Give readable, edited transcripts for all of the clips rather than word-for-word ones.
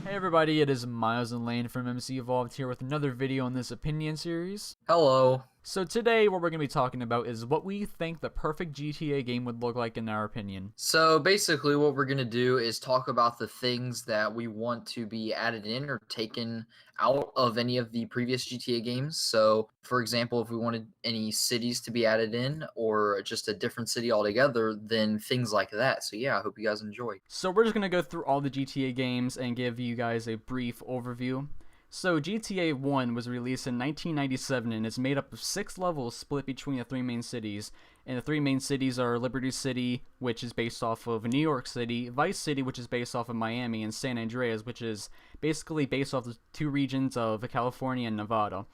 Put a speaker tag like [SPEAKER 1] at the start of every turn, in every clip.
[SPEAKER 1] Hey everybody, it is Miles and Lane from MCEvolved here with another video on this opinion series.
[SPEAKER 2] Hello.
[SPEAKER 1] So today what we're going to be talking about is what we think the perfect GTA game would look like in our opinion.
[SPEAKER 2] So basically what we're going to do is talk about the things that we want to be added in or taken out of any of the previous GTA games. So for example, if we wanted any cities to be added in or just a different city altogether, then things like that. So yeah, I hope you guys enjoy.
[SPEAKER 1] So we're just going to go through all the GTA games and give you guys a brief overview. So GTA 1 was released in 1997 and is made up of 6 levels split between the 3 main cities. And the 3 main cities are Liberty City, which is based off of New York City, Vice City, which is based off of Miami, and San Andreas, which is basically based off the 2 regions of California and Nevada.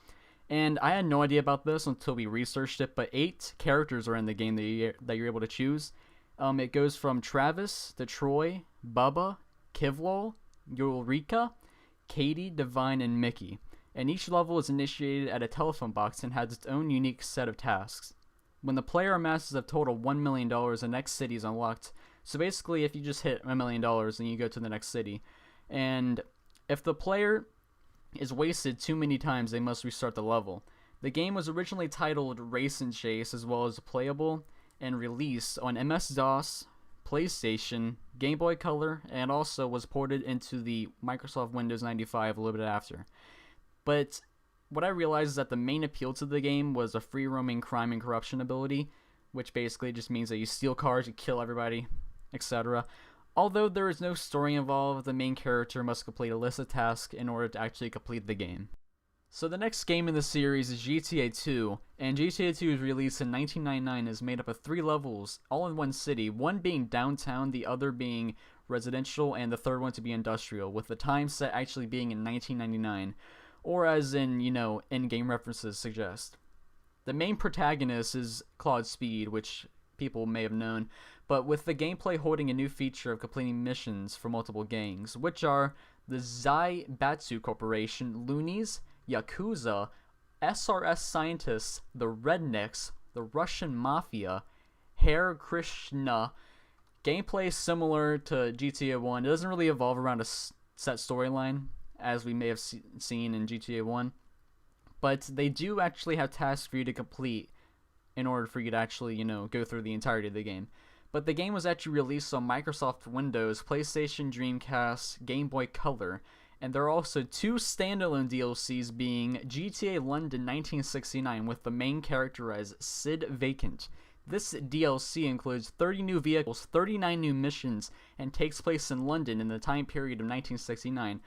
[SPEAKER 1] And I had no idea about this until we researched it, but 8 characters are in the game that you're able to choose. It goes from Travis to Troy, Bubba, Kivlol, Eureka, Katie, Divine, and Mickey. And each level is initiated at a telephone box and has its own unique set of tasks. When the player amasses a total $1 million, the next city is unlocked. So basically, if you just hit $1 million, then you go to the next city. And if the player is wasted too many times, they must restart the level. The game was originally titled Race and Chase, as well as playable and released on MS-DOS, PlayStation, Game Boy Color, and also was ported into the Microsoft Windows 95 a little bit after. But what I realized is that the main appeal to the game was a free-roaming crime and corruption ability, which basically just means that you steal cars, you kill everybody, etc. Although there is no story involved, the main character must complete a list of tasks in order to actually complete the game. So the next game in the series is GTA 2, and GTA 2 was released in 1999 and is made up of 3 levels, all in one city, one being downtown, the other being residential, and the third one to be industrial, with the time set actually being in 1999, or as in, in-game references suggest. The main protagonist is Claude Speed, which people may have known, but with the gameplay holding a new feature of completing missions for multiple gangs, which are the Zaibatsu Corporation, Loonies, Yakuza, SRS Scientists, the Rednecks, the Russian Mafia, Hare Krishna. Gameplay similar to GTA 1. It doesn't really evolve around a set storyline, as we may have seen in GTA 1. But they do actually have tasks for you to complete in order for you to actually, go through the entirety of the game. But the game was actually released on Microsoft Windows, PlayStation, Dreamcast, Game Boy Color, and there are also 2 standalone DLCs being GTA London 1969 with the main character as Sid Vacant. This DLC includes 30 new vehicles, 39 new missions, and takes place in London in the time period of 1969.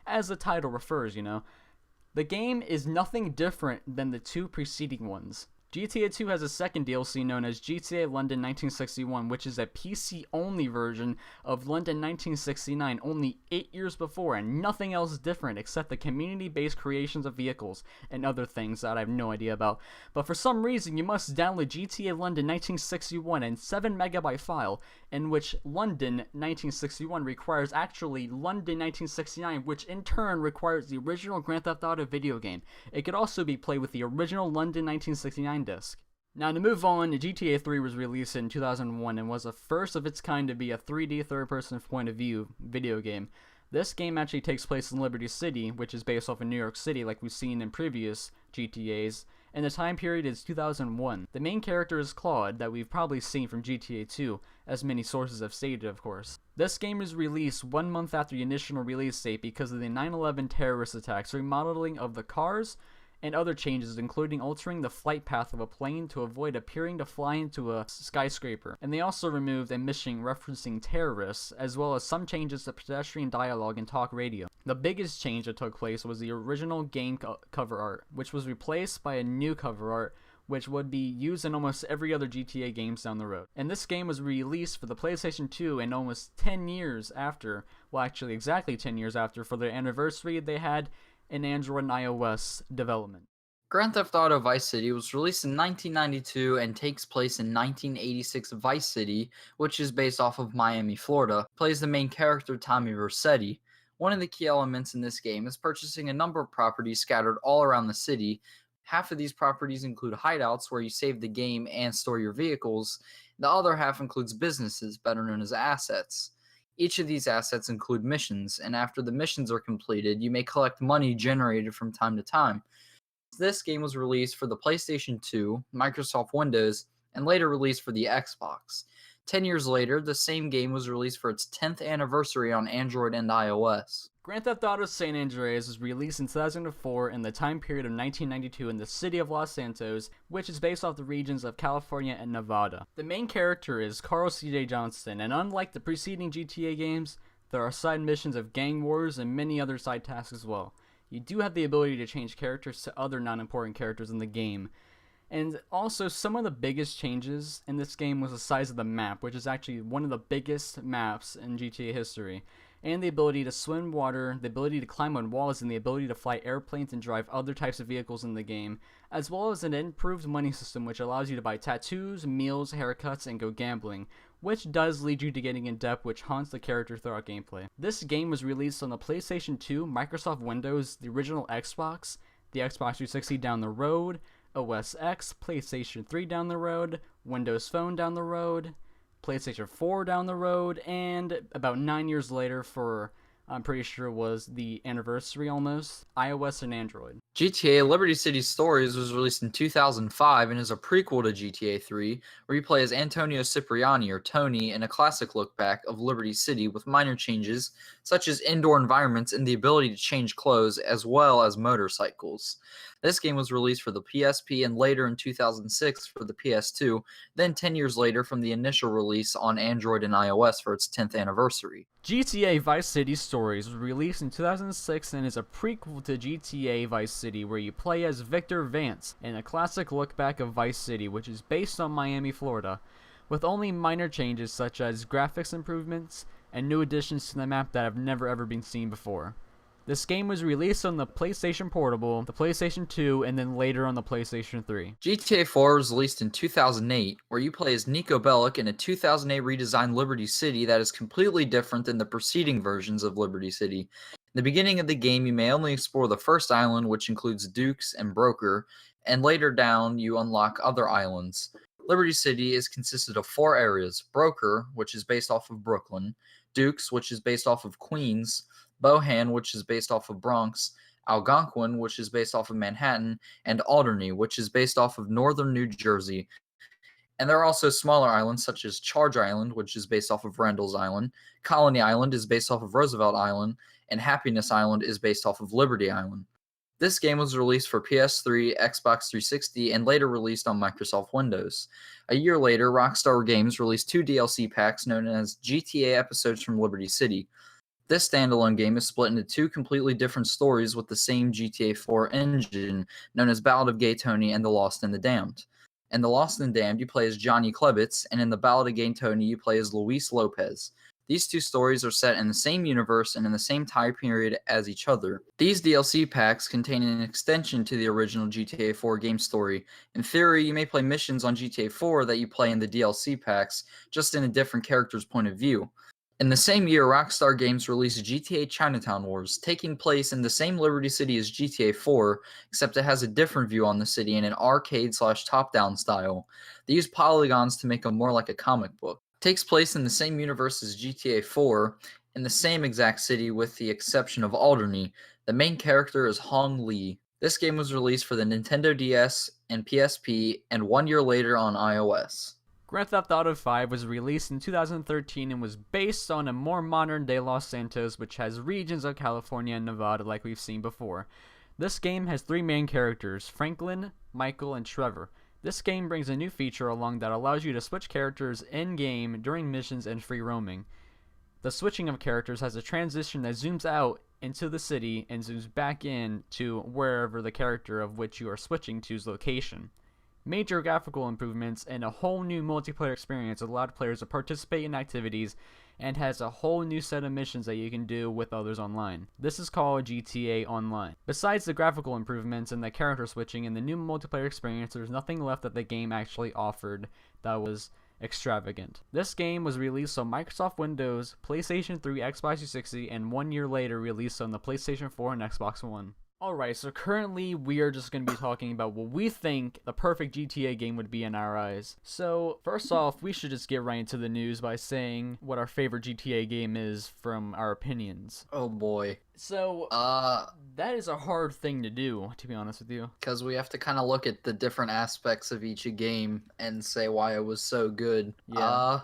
[SPEAKER 1] As the title refers, The game is nothing different than the 2 preceding ones. GTA 2 has a second DLC known as GTA London 1961, which is a PC-only version of London 1969 only 8 years before, and nothing else is different except the community-based creations of vehicles and other things that I have no idea about. But for some reason, you must download GTA London 1961 in 7 megabyte file, in which London 1961 requires actually London 1969, which in turn requires the original Grand Theft Auto video game. It could also be played with the original London 1969 disc. Now to move on, GTA 3 was released in 2001 and was the first of its kind to be a 3D third-person point of view video game. This game actually takes place in Liberty City, which is based off of New York City like we've seen in previous GTAs, and the time period is 2001. The main character is Claude, that we've probably seen from GTA 2, as many sources have stated, of course. This game was released 1 month after the initial release date because of the 9/11 terrorist attacks, remodeling of the cars, and other changes, including altering the flight path of a plane to avoid appearing to fly into a skyscraper. And they also removed a mission referencing terrorists, as well as some changes to pedestrian dialogue and talk radio. The biggest change that took place was the original game cover art, which was replaced by a new cover art, which would be used in almost every other GTA games down the road. And this game was released for the PlayStation 2 and almost 10 years after, well actually exactly 10 years after, for their anniversary they had in Android and iOS development.
[SPEAKER 2] Grand Theft Auto Vice City was released in 1992 and takes place in 1986 Vice City, which is based off of Miami, Florida. Plays the main character Tommy Vercetti. One of the key elements in this game is purchasing a number of properties scattered all around the city. Half of these properties include hideouts where you save the game and store your vehicles. The other half includes businesses, better known as assets. Each of these assets include missions, and after the missions are completed, you may collect money generated from time to time. This game was released for the PlayStation 2, Microsoft Windows, and later released for the Xbox. 10 years later, the same game was released for its 10th anniversary on Android and iOS.
[SPEAKER 1] Grand Theft Auto San Andreas was released in 2004 in the time period of 1992 in the city of Los Santos, which is based off the regions of California and Nevada. The main character is Carl C.J. Johnston, and unlike the preceding GTA games, there are side missions of gang wars and many other side tasks as well. You do have the ability to change characters to other non-important characters in the game. And also, some of the biggest changes in this game was the size of the map, which is actually one of the biggest maps in GTA history. And the ability to swim water, the ability to climb on walls, and the ability to fly airplanes and drive other types of vehicles in the game, as well as an improved money system which allows you to buy tattoos, meals, haircuts, and go gambling, which does lead you to getting in debt, which haunts the character throughout gameplay. This game was released on the PlayStation 2, Microsoft Windows, the original Xbox, the Xbox 360 down the road, OS X, PlayStation 3 down the road, Windows Phone down the road, PlayStation 4 down the road, and about 9 years later for, I'm pretty sure it was the anniversary almost, iOS and Android.
[SPEAKER 2] GTA Liberty City Stories was released in 2005 and is a prequel to GTA 3, where you play as Antonio Cipriani, or Tony, in a classic look back of Liberty City with minor changes such as indoor environments and the ability to change clothes as well as motorcycles. This game was released for the PSP and later in 2006 for the PS2, then 10 years later from the initial release on Android and iOS for its 10th anniversary.
[SPEAKER 1] GTA Vice City Stories was released in 2006 and is a prequel to GTA Vice City, where you play as Victor Vance in a classic look back of Vice City, which is based on Miami, Florida, with only minor changes such as graphics improvements and new additions to the map that have never ever been seen before. This game was released on the PlayStation Portable, the PlayStation 2, and then later on the PlayStation 3.
[SPEAKER 2] GTA 4 was released in 2008, where you play as Nico Bellic in a 2008 redesigned Liberty City that is completely different than the preceding versions of Liberty City. In the beginning of the game, you may only explore the first island, which includes Dukes and Broker, and later down you unlock other islands. Liberty City is consisted of 4 areas: Broker, which is based off of Brooklyn; Dukes, which is based off of Queens; Bohan, which is based off of Bronx; Algonquin, which is based off of Manhattan; and Alderney, which is based off of northern New Jersey. And there are also smaller islands such as Charge Island, which is based off of Randall's Island; Colony Island is based off of Roosevelt Island; and Happiness Island is based off of Liberty Island. This game was released for PS3, Xbox 360, and later released on Microsoft Windows. A year later, Rockstar Games released 2 DLC packs known as GTA Episodes from Liberty City. This standalone game is split into 2 completely different stories with the same GTA 4 engine, known as Ballad of Gay Tony and The Lost and the Damned. In The Lost and Damned, you play as Johnny Klebitz, and in The Ballad of Gay Tony, you play as Luis Lopez. These 2 stories are set in the same universe and in the same time period as each other. These DLC packs contain an extension to the original GTA 4 game story. In theory, you may play missions on GTA 4 that you play in the DLC packs, just in a different character's point of view. In the same year, Rockstar Games released GTA Chinatown Wars, taking place in the same Liberty City as GTA 4, except it has a different view on the city in an arcade/top-down style. They use polygons to make it more like a comic book. It takes place in the same universe as GTA 4, in the same exact city with the exception of Alderney. The main character is Hong Lee. This game was released for the Nintendo DS and PSP, and 1 year later on iOS.
[SPEAKER 1] Grand Theft Auto 5 was released in 2013 and was based on a more modern-day Los Santos, which has regions of California and Nevada like we've seen before. This game has 3 main characters: Franklin, Michael, and Trevor. This game brings a new feature along that allows you to switch characters in-game during missions and free roaming. The switching of characters has a transition that zooms out into the city and zooms back in to wherever the character of which you are switching to's location. Major graphical improvements and a whole new multiplayer experience allowed players to participate in activities and has a whole new set of missions that you can do with others online. This is called GTA Online. Besides the graphical improvements and the character switching and the new multiplayer experience, there's nothing left that the game actually offered that was extravagant. This game was released on Microsoft Windows, PlayStation 3, Xbox 360, and 1 year later released on the PlayStation 4 and Xbox One. Alright, so currently we are just going to be talking about what we think the perfect GTA game would be in our eyes. So, first off, we should just get right into the news by saying what our favorite GTA game is from our opinions.
[SPEAKER 2] Oh boy.
[SPEAKER 1] So, that is a hard thing to do, to be honest with you.
[SPEAKER 2] Because we have to kind of look at the different aspects of each game and say why it was so good.
[SPEAKER 1] Yeah.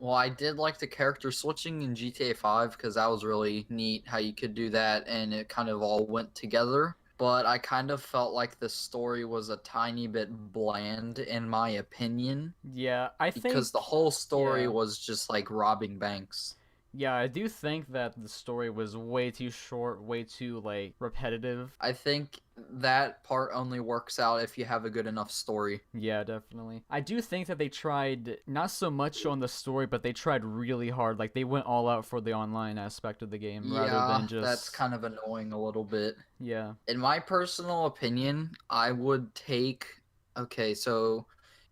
[SPEAKER 2] Well, I did like the character switching in GTA 5 because that was really neat how you could do that and it kind of all went together. But I kind of felt like the story was a tiny bit bland, in my opinion,
[SPEAKER 1] Yeah, I think...
[SPEAKER 2] because the whole story
[SPEAKER 1] yeah.
[SPEAKER 2] was just like robbing banks.
[SPEAKER 1] Yeah, I do think that the story was way too short, way too, like, repetitive.
[SPEAKER 2] I think that part only works out if you have a good enough story.
[SPEAKER 1] Yeah, definitely. I do think that they tried not so much on the story, but they tried really hard. Like, they went all out for the online aspect of the game rather than just...
[SPEAKER 2] that's kind of annoying a little bit.
[SPEAKER 1] Yeah.
[SPEAKER 2] In my personal opinion, I would take... Okay, so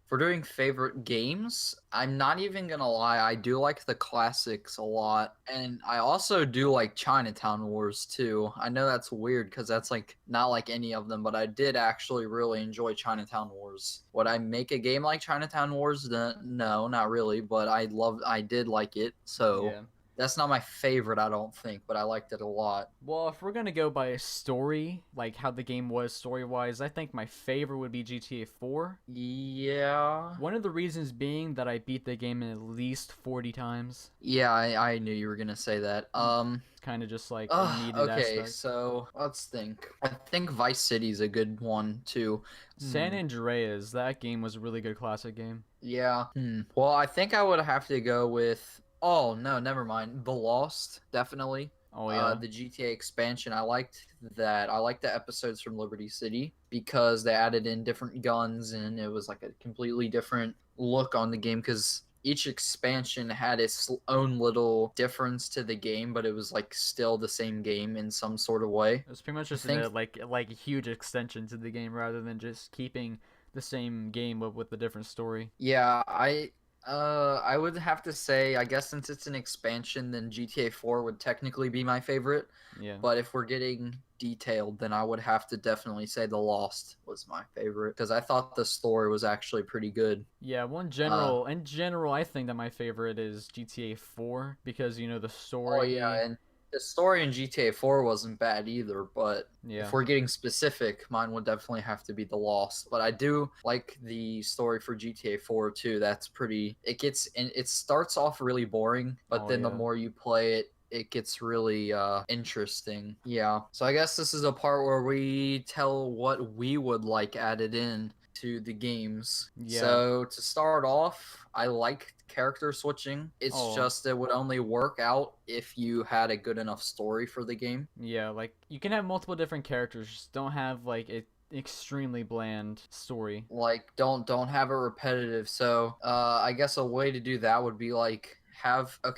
[SPEAKER 2] if we're doing favorite games, I'm not even gonna lie, I do like the classics a lot. And I also do like Chinatown Wars too. I know that's weird because that's like not like any of them, but I did actually really enjoy Chinatown Wars. Would I make a game like Chinatown Wars? No, not really, but I did like it. So
[SPEAKER 1] Yeah.
[SPEAKER 2] that's not my favorite, I don't think, but I liked it a lot.
[SPEAKER 1] Well, if we're gonna go by story, like how the game was story-wise, I think my favorite would be GTA 4.
[SPEAKER 2] Yeah.
[SPEAKER 1] One of the reasons being that I beat the game at least 40 times.
[SPEAKER 2] Yeah, I knew you were gonna say that.
[SPEAKER 1] It's kind of just like a needed
[SPEAKER 2] Okay,
[SPEAKER 1] aspect.
[SPEAKER 2] so let's think. I think Vice City's a good one too.
[SPEAKER 1] San Andreas, that game was a really good classic game.
[SPEAKER 2] Yeah. Well, I think I would have to go with. Oh no, never mind. The Lost, definitely.
[SPEAKER 1] Oh yeah.
[SPEAKER 2] The GTA expansion, I liked that. I liked the episodes from Liberty City because they added in different guns and it was like a completely different look on the game because each expansion had its own little difference to the game, but it was like still the same game in some sort of way.
[SPEAKER 1] It was pretty much just like a huge extension to the game rather than just keeping the same game with a different story.
[SPEAKER 2] Yeah, I would have to say, I guess since it's an expansion, then GTA 4 would technically be my favorite.
[SPEAKER 1] Yeah.
[SPEAKER 2] But if we're getting detailed, then I would have to definitely say The Lost was my favorite because I thought the story was actually pretty good.
[SPEAKER 1] Yeah, in general, I think that my favorite is GTA 4 because the story.
[SPEAKER 2] Oh yeah, and the story in GTA 4 wasn't bad either, but
[SPEAKER 1] yeah.
[SPEAKER 2] if we're getting specific, mine would definitely have to be The Lost. But I do like the story for GTA 4 too. That's pretty. It starts off really boring, but then the more you play it, it gets really interesting. Yeah. So I guess this is a part where we tell what we would like added in to the games.
[SPEAKER 1] Yeah.
[SPEAKER 2] So to start off, I like character switching. It's just it would only work out if you had a good enough story for the game.
[SPEAKER 1] Yeah, like you can have multiple different characters, just don't have like an extremely bland story.
[SPEAKER 2] Like don't have it repetitive. So I guess a way to do that would be like have a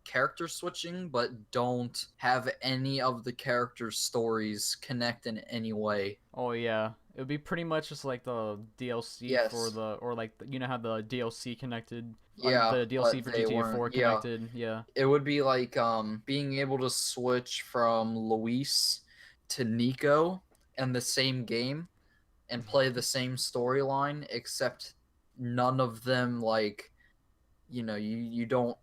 [SPEAKER 2] character switching, but don't have any of the characters' stories connect in any way.
[SPEAKER 1] Oh yeah, it would be pretty much just like the DLC for how the DLC connected.
[SPEAKER 2] Yeah,
[SPEAKER 1] the DLC for GTA 4 connected.
[SPEAKER 2] Yeah, it would be like being able to switch from Luis to Nico in the same game and play the same storyline, except none of them you don't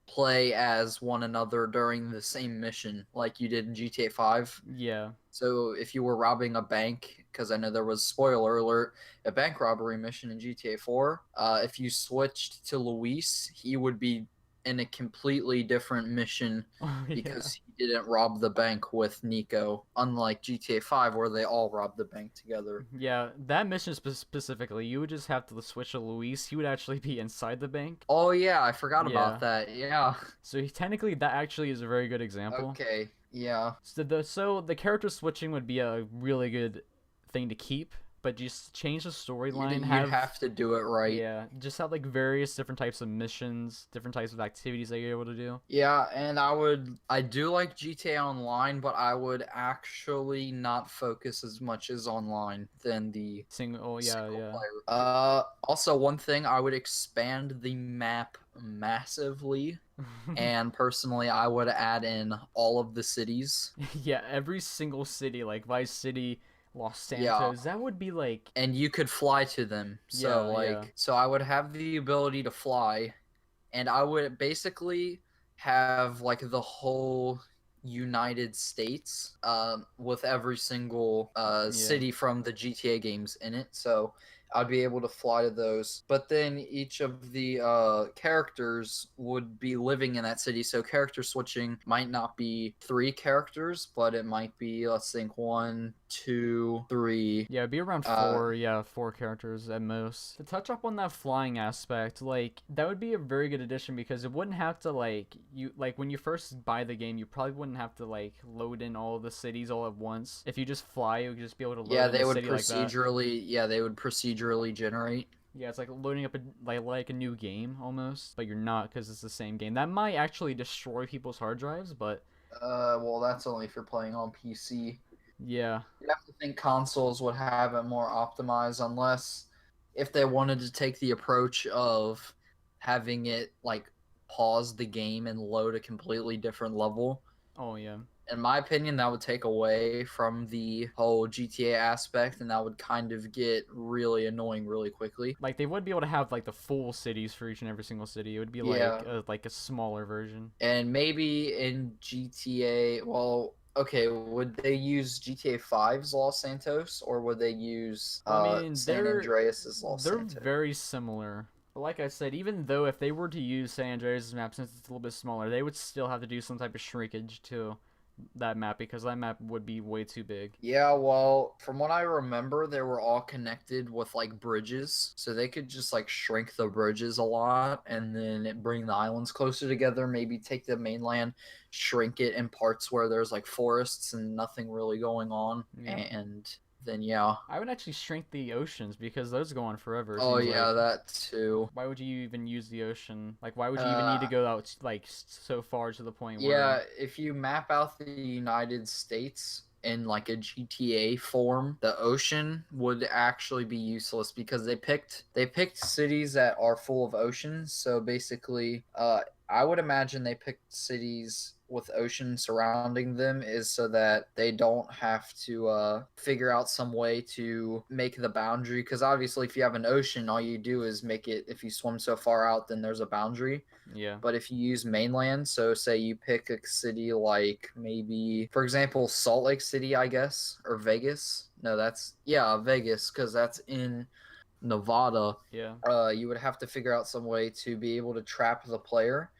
[SPEAKER 2] play as one another during the same mission like you did in GTA 5.
[SPEAKER 1] Yeah.
[SPEAKER 2] So if you were robbing a bank, because I know there was, spoiler alert, a bank robbery mission in GTA 4, if you switched to Luis, he would be in a completely different mission because he didn't rob the bank with Nico, unlike GTA 5 where they all robbed the bank together.
[SPEAKER 1] Yeah, that mission specifically, you would just have to switch to Luis. He would actually be inside the bank.
[SPEAKER 2] Oh yeah, I forgot about that. Yeah.
[SPEAKER 1] So technically, that actually is a very good example.
[SPEAKER 2] Okay. Yeah.
[SPEAKER 1] So the character switching would be a really good thing to keep, but just change the storyline.
[SPEAKER 2] You have to do it right.
[SPEAKER 1] Yeah, just have like various different types of missions, different types of activities that you're able to do.
[SPEAKER 2] Yeah, and I do like GTA Online, but I would actually not focus as much as online than the
[SPEAKER 1] single player.
[SPEAKER 2] Also, one thing, I would expand the map massively. And personally, I would add in all of the cities.
[SPEAKER 1] Yeah, every single city, like Vice City, Los
[SPEAKER 2] Yeah,
[SPEAKER 1] Santos, that would be like,
[SPEAKER 2] and you could fly to them. So
[SPEAKER 1] yeah.
[SPEAKER 2] so I would have the ability to fly, and I would basically have like the whole United States with every single
[SPEAKER 1] Yeah.
[SPEAKER 2] city from the GTA games in it. So I'd be able to fly to those. But then each of the characters would be living in that city. So character switching might not be 3 characters, but it might be, let's think, 1, 2, 3.
[SPEAKER 1] Yeah, it'd be around
[SPEAKER 2] Uh,
[SPEAKER 1] 4, yeah, 4 characters at most. To touch up on that flying aspect, like, that would be a very good addition because it wouldn't have to, like, when you first buy the game, you probably wouldn't have to, like, load in all the cities all at once. If you just fly, you would just be able to
[SPEAKER 2] yeah,
[SPEAKER 1] load in a city like that.
[SPEAKER 2] they would procedurally generate.
[SPEAKER 1] Yeah, it's like loading up like a new game almost, but you're not because it's the same game. That might actually destroy people's hard drives, but
[SPEAKER 2] Well, that's only if you're playing on PC.
[SPEAKER 1] yeah.
[SPEAKER 2] You have to think consoles would have it more optimized, unless if they wanted to take the approach of having it like pause the game and load a completely different level.
[SPEAKER 1] Oh yeah.
[SPEAKER 2] In my opinion, that would take away from the whole GTA aspect, and that would kind of get really annoying really quickly.
[SPEAKER 1] Like they would be able to have like the full cities for each and every single city. It would be
[SPEAKER 2] Yeah,
[SPEAKER 1] like a smaller version.
[SPEAKER 2] and maybe in GTA, well, okay, would they use GTA 5's Los Santos, or would they use
[SPEAKER 1] Well, I mean,
[SPEAKER 2] San Andreas's Los
[SPEAKER 1] they're
[SPEAKER 2] Santos?
[SPEAKER 1] very similar. But like I said, even though if they were to use San Andreas' map since it's a little bit smaller, they would still have to do some type of shrinkage to that map because that map would be way too big.
[SPEAKER 2] Yeah, well, from what I remember, they were all connected with like bridges, so they could just like shrink the bridges a lot and then bring the islands closer together. Maybe take the mainland, shrink it in parts where there's like forests and nothing really going on,
[SPEAKER 1] Yeah.
[SPEAKER 2] and then yeah.
[SPEAKER 1] I would actually shrink the oceans because those go on forever. It
[SPEAKER 2] Oh
[SPEAKER 1] seems
[SPEAKER 2] yeah,
[SPEAKER 1] like.
[SPEAKER 2] that too.
[SPEAKER 1] Why would you even use the ocean? Like, why would you even need to
[SPEAKER 2] Uh,
[SPEAKER 1] go out like so far to the point
[SPEAKER 2] Yeah,
[SPEAKER 1] where?
[SPEAKER 2] if you map out the United States in like a GTA form, the ocean would actually be useless because they picked cities that are full of oceans. So basically, I would imagine they picked cities with ocean surrounding them is so that they don't have to figure out some way to make the boundary. Because obviously, if you have an ocean, all you do is make it. If you swim so far out, then there's a boundary.
[SPEAKER 1] Yeah.
[SPEAKER 2] But if you use mainland, so say you pick a city like maybe, for example, Salt Lake City, I guess, or Vegas. No, that's, yeah, Vegas, because that's in Nevada.
[SPEAKER 1] Yeah.
[SPEAKER 2] You would have to figure out some way to be able to trap the player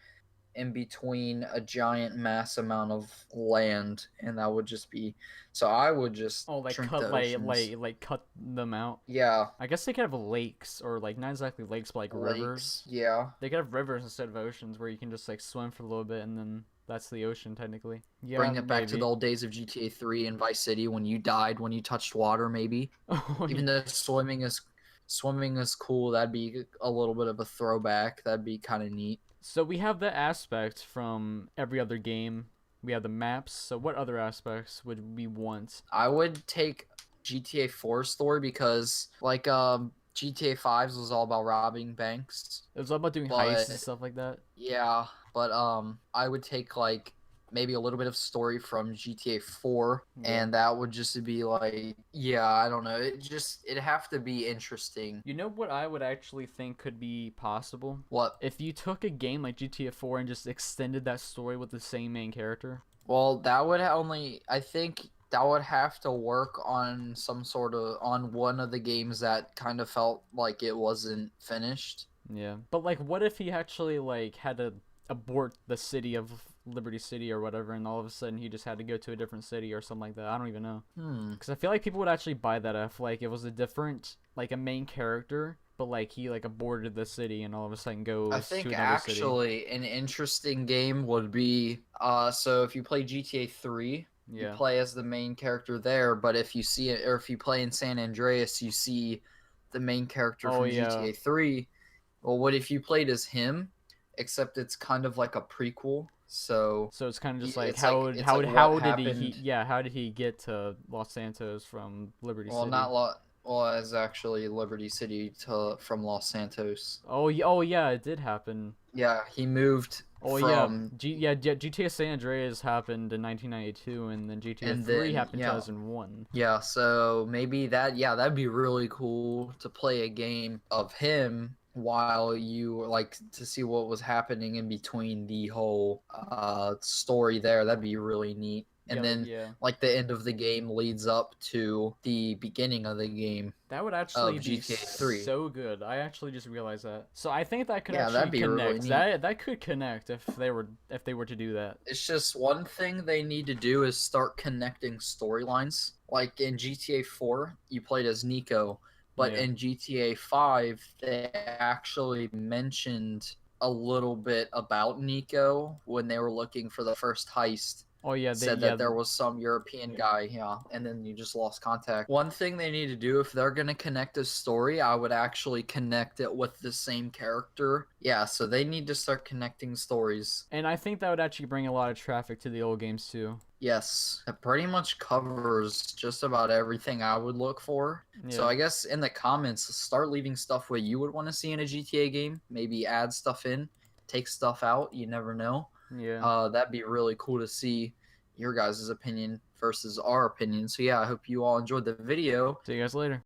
[SPEAKER 2] in between a giant mass amount of land, and that would just be. So I would just
[SPEAKER 1] Oh, like
[SPEAKER 2] shrink
[SPEAKER 1] cut
[SPEAKER 2] the oceans.
[SPEAKER 1] like cut them out.
[SPEAKER 2] Yeah,
[SPEAKER 1] I guess they could have lakes or like not exactly lakes, but like
[SPEAKER 2] lakes.
[SPEAKER 1] rivers.
[SPEAKER 2] Yeah.
[SPEAKER 1] They could have rivers instead of oceans where you can just like swim for a little bit and then that's the ocean technically. Yeah,
[SPEAKER 2] Bring it back to the
[SPEAKER 1] maybe.
[SPEAKER 2] old days of GTA 3 and Vice City when you died when you touched water, maybe.
[SPEAKER 1] Oh,
[SPEAKER 2] Even though swimming is cool, that'd be a little bit of a throwback. That'd be kind of neat.
[SPEAKER 1] so we have the aspect from every other game. We have the maps. So what other aspects would we want?
[SPEAKER 2] I would take GTA 4's story because like GTA 5's was all about robbing banks,
[SPEAKER 1] It was all about doing heists and
[SPEAKER 2] but
[SPEAKER 1] stuff like that.
[SPEAKER 2] yeah, but I would take like maybe a little bit of story from GTA 4,
[SPEAKER 1] Yeah.
[SPEAKER 2] and that would just be like, yeah, I don't know. It'd have to be interesting.
[SPEAKER 1] You know what I would actually think could be possible?
[SPEAKER 2] What?
[SPEAKER 1] If you took a game like GTA 4 and just extended that story with the same main character.
[SPEAKER 2] Well, that would only, I think that would have to work on on one of the games that kind of felt like it wasn't finished.
[SPEAKER 1] Yeah. But like what if he actually like had to abort the city of Liberty City or whatever and all of a sudden he just had to go to a different city or something like that. I don't even know. Cuz I feel like people would actually buy that if like it was a different like a main character but like he like aborted the city and all of a sudden goes
[SPEAKER 2] I
[SPEAKER 1] to
[SPEAKER 2] think
[SPEAKER 1] another city.
[SPEAKER 2] actually an interesting game would be so if you play GTA 3, you
[SPEAKER 1] Yeah.
[SPEAKER 2] play as the main character there, but if you see it or if you play in San Andreas, you see the main character
[SPEAKER 1] Oh
[SPEAKER 2] from
[SPEAKER 1] yeah.
[SPEAKER 2] GTA 3. Well, what if you played as him, except it's kind of like a prequel? So
[SPEAKER 1] So it's kind of just like
[SPEAKER 2] it's like what
[SPEAKER 1] how did he
[SPEAKER 2] happened.
[SPEAKER 1] yeah, how did he get to Los Santos from Liberty
[SPEAKER 2] Well,
[SPEAKER 1] City?
[SPEAKER 2] Well, as actually Liberty City to from Los Santos.
[SPEAKER 1] Oh yeah, it did happen.
[SPEAKER 2] Yeah, he moved
[SPEAKER 1] Oh yeah,
[SPEAKER 2] from
[SPEAKER 1] GTA San Andreas happened in 1992, and then GTA
[SPEAKER 2] and
[SPEAKER 1] 3
[SPEAKER 2] then
[SPEAKER 1] happened in
[SPEAKER 2] yeah.
[SPEAKER 1] 2001.
[SPEAKER 2] Yeah, so maybe that'd be really cool to play a game of him while you like to see what was happening in between the whole story there. That'd be really neat. And
[SPEAKER 1] Yeah,
[SPEAKER 2] then
[SPEAKER 1] yeah.
[SPEAKER 2] like the end of the game leads up to the beginning of the game
[SPEAKER 1] That would actually
[SPEAKER 2] of
[SPEAKER 1] be
[SPEAKER 2] GTA 3.
[SPEAKER 1] so good. I actually just realized that. So I think that could
[SPEAKER 2] Yeah,
[SPEAKER 1] actually
[SPEAKER 2] that'd be really
[SPEAKER 1] connect.
[SPEAKER 2] neat.
[SPEAKER 1] That could connect if they were to do that.
[SPEAKER 2] It's just one thing they need to do is start connecting storylines. Like in GTA 4, you played as Nico, but
[SPEAKER 1] Yeah.
[SPEAKER 2] in GTA 5, they actually mentioned a little bit about Nico when they were looking for the first heist.
[SPEAKER 1] Oh yeah, they
[SPEAKER 2] Said
[SPEAKER 1] yeah
[SPEAKER 2] that there was some European guy, yeah, and then you just lost contact. One thing they need to do if they're going to connect a story, I would actually connect it with the same character. Yeah, so they need to start connecting stories.
[SPEAKER 1] and I think that would actually bring a lot of traffic to the old games too.
[SPEAKER 2] Yes, it pretty much covers just about everything I would look for. So
[SPEAKER 1] Yeah.
[SPEAKER 2] I guess in the comments, start leaving stuff what you would want to see in a GTA game. Maybe add stuff in, take stuff out. You never know.
[SPEAKER 1] Yeah.
[SPEAKER 2] That'd be really cool to see your guys' opinion versus our opinion. So yeah, I hope you all enjoyed the video.
[SPEAKER 1] See you guys later.